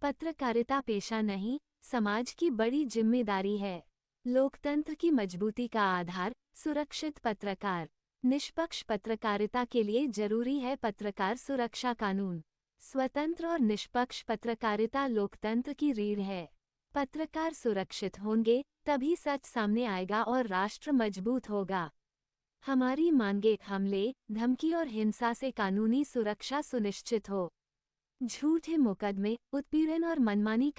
पत्रकारिता पेशा नहीं, समाज की बड़ी जिम्मेदारी है। लोकतंत्र की मजबूती का आधार सुरक्षित पत्रकार। निष्पक्ष पत्रकारिता के लिए जरूरी है पत्रकार सुरक्षा कानून। स्वतंत्र और निष्पक्ष पत्रकारिता लोकतंत्र की रीढ़ है। पत्रकार सुरक्षित होंगे तभी सच सामने आएगा और राष्ट्र मजबूत होगा। हमारी मांगे हमले, धमकी और हिंसा से कानूनी सुरक्षा सुनिश्चित हो। झूठे मुकदमे, उत्पीड़न और मनमानी